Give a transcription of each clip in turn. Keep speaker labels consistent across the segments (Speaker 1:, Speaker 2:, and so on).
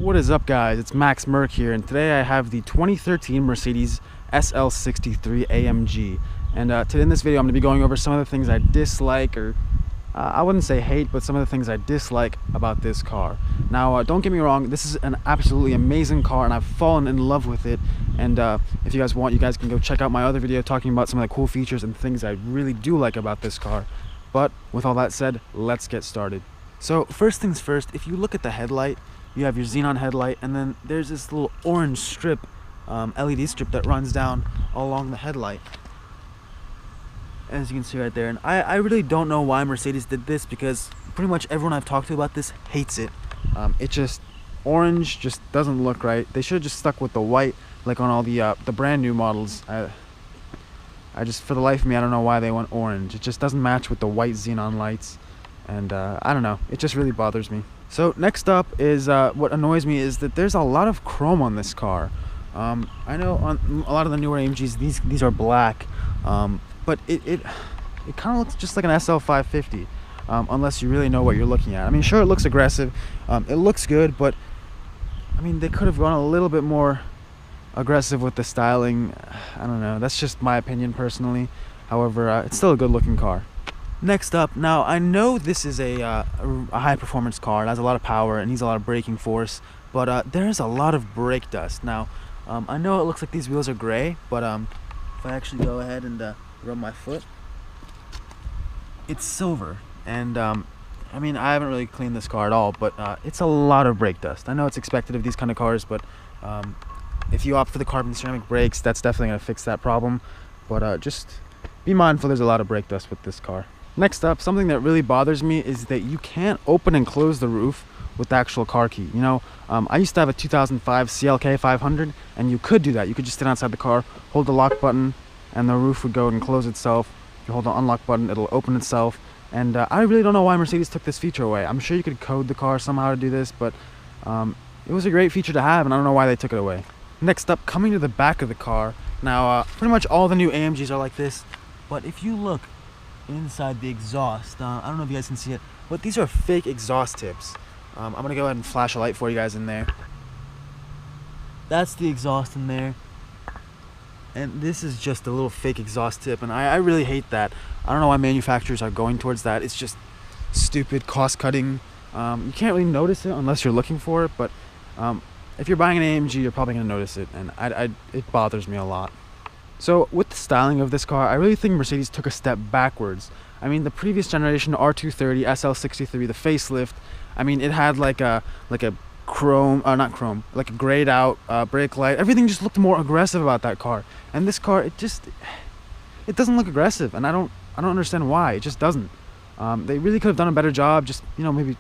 Speaker 1: What is up, guys? It's Max Merck here, and today I have the 2013 Mercedes SL63 AMG. And today in this video I'm going to be going over some of the things I dislike, or I wouldn't say hate, but some of the things I dislike about this car. Now don't get me wrong, this is an absolutely amazing car and I've fallen in love with it. And if you guys want, you guys can go check out my other video talking about some of the cool features and things I really do like about this car. But with all that said, let's get started. So first things first, if you look at the headlight, you have your xenon headlight, and then there's this little orange strip, LED strip that runs down along the headlight, as you can see right there. And I really don't know why Mercedes did this, because pretty much everyone I've talked to about this hates it. It just, orange just doesn't look right. They should have just stuck with the white, like on all the brand new models. I just, for the life of me, I don't know why they went orange. It just doesn't match with the white xenon lights, and I don't know, it just really bothers me. So next up is what annoys me is that there's a lot of chrome on this car. I know on a lot of the newer AMGs these are black, but it kind of looks just like an SL550, unless you really know what you're looking at. I mean, sure, it looks aggressive, it looks good, but I mean, they could have gone a little bit more aggressive with the styling. I don't know, that's just my opinion personally. However, it's still a good looking car. Next up, now I know this is a high performance car. It has a lot of power and needs a lot of braking force, but there's a lot of brake dust. Now I know it looks like these wheels are gray, but if I actually go ahead and rub my foot, it's silver. And I mean, I haven't really cleaned this car at all, but it's a lot of brake dust. I know it's expected of these kind of cars, but if you opt for the carbon ceramic brakes, that's definitely going to fix that problem. But just be mindful, there's a lot of brake dust with this car. Next up, something that really bothers me is that you can't open and close the roof with the actual car key. You know, I used to have a 2005 CLK 500, and you could do that. You could just sit outside the car, hold the lock button, and the roof would go and close itself. If you hold the unlock button, it'll open itself. And I really don't know why Mercedes took this feature away. I'm sure you could code the car somehow to do this, but it was a great feature to have, and I don't know why they took it away. Next up, coming to the back of the car. Now, pretty much all the new AMGs are like this, but if you look inside the exhaust, I don't know if you guys can see it, but these are fake exhaust tips. I'm gonna go ahead and flash a light for you guys in there. That's the exhaust in there, and this is just a little fake exhaust tip, and I really hate that. I don't know why manufacturers are going towards that. It's just stupid, cost cutting. You can't really notice it unless you're looking for it, but if you're buying an AMG, you're probably gonna notice it, and it bothers me a lot. So with the styling of this car, I really think Mercedes took a step backwards. I mean, the previous generation R230 SL63, the facelift, I mean, it had like a chrome, not chrome, like a grayed out brake light. Everything just looked more aggressive about that car. And this car, it doesn't look aggressive, and I don't understand why. It just doesn't. They really could have done a better job, just, you know, maybe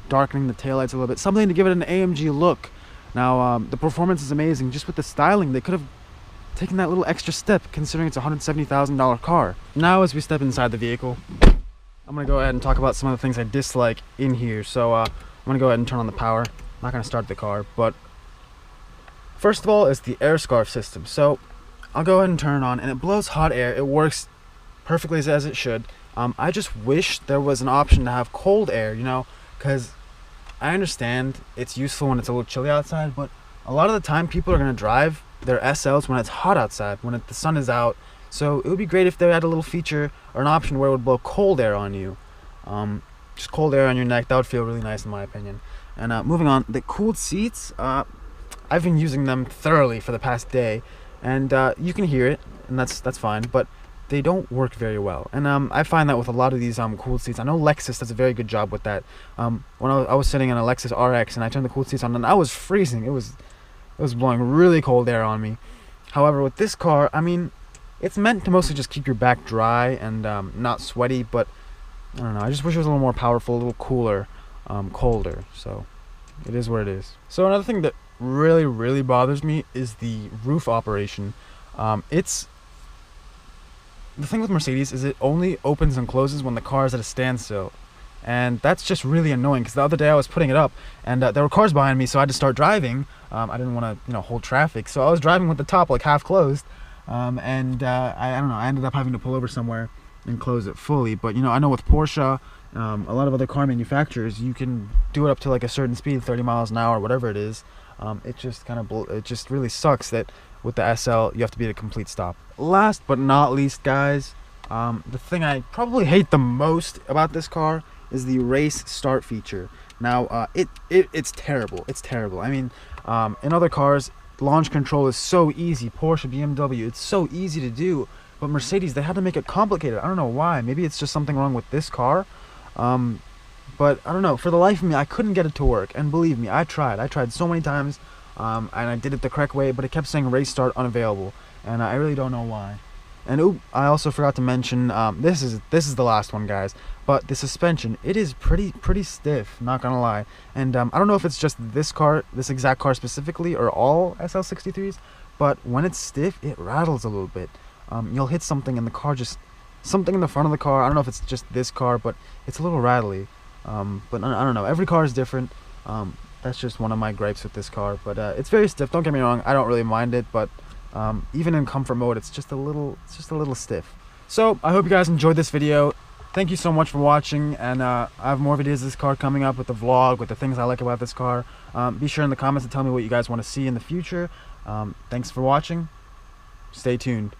Speaker 1: darkening the taillights a little bit, something to give it an AMG look. Now, the performance is amazing. Just with the styling, they could have taking that little extra step, considering it's a $170,000 car. Now, as we step inside the vehicle, I'm gonna go ahead and talk about some of the things I dislike in here. So I'm gonna go ahead and turn on the power. I'm not gonna start the car, but first of all is the air scarf system. So I'll go ahead and turn it on, and it blows hot air. It works perfectly as it should. I just wish there was an option to have cold air, you know, because I understand it's useful when it's a little chilly outside, but a lot of the time people are gonna drive their SLs when it's hot outside, when the sun is out. So it would be great if they had a little feature or an option where it would blow cold air on you. Just cold air on your neck, that would feel really nice in my opinion. And moving on, the cooled seats, I've been using them thoroughly for the past day, and you can hear it, and that's fine, but they don't work very well. And I find that with a lot of these cooled seats. I know Lexus does a very good job with that. When I was sitting in a Lexus RX and I turned the cooled seats on, and I was freezing. It was blowing really cold air on me. However, with this car, I mean, it's meant to mostly just keep your back dry and not sweaty, but I don't know, I just wish it was a little more powerful, a little cooler, colder. So it is what it is. So another thing that really bothers me is the roof operation. It's the thing with Mercedes is it only opens and closes when the car is at a standstill. And that's just really annoying, because the other day I was putting it up, and there were cars behind me, so I had to start driving. I didn't want to, you know, hold traffic, so I was driving with the top like half closed, and I don't know, I ended up having to pull over somewhere and close it fully. But you know, I know with Porsche A lot of other car manufacturers, you can do it up to like a certain speed, 30 miles an hour, whatever it is. It just it just really sucks that with the SL you have to be at a complete stop. Last but not least, guys, the thing I probably hate the most about this car is the race start feature. Now, it's terrible. It's terrible. I mean, in other cars, launch control is so easy. Porsche, BMW, it's so easy to do. But Mercedes, they had to make it complicated. I don't know why. Maybe it's just something wrong with this car. But I don't know. For the life of me, I couldn't get it to work. And believe me, I tried. I tried so many times, and I did it the correct way, but it kept saying race start unavailable. And I really don't know why. And I also forgot to mention, this is the last one, guys. But the suspension, it is pretty stiff, not gonna lie. And I don't know if it's just this car, this exact car specifically, or all SL63s. But when it's stiff, it rattles a little bit. You'll hit something and the car just, something in the front of the car, I don't know if it's just this car, but it's a little rattly. But I don't know, every car is different. That's just one of my gripes with this car. But it's very stiff, don't get me wrong, I don't really mind it, but even in comfort mode, it's just a little stiff. So I hope you guys enjoyed this video. Thank you so much for watching, and I have more videos of this car coming up, with the vlog, with the things I like about this car. Be sure in the comments to tell me what you guys want to see in the future. Thanks for watching. Stay tuned.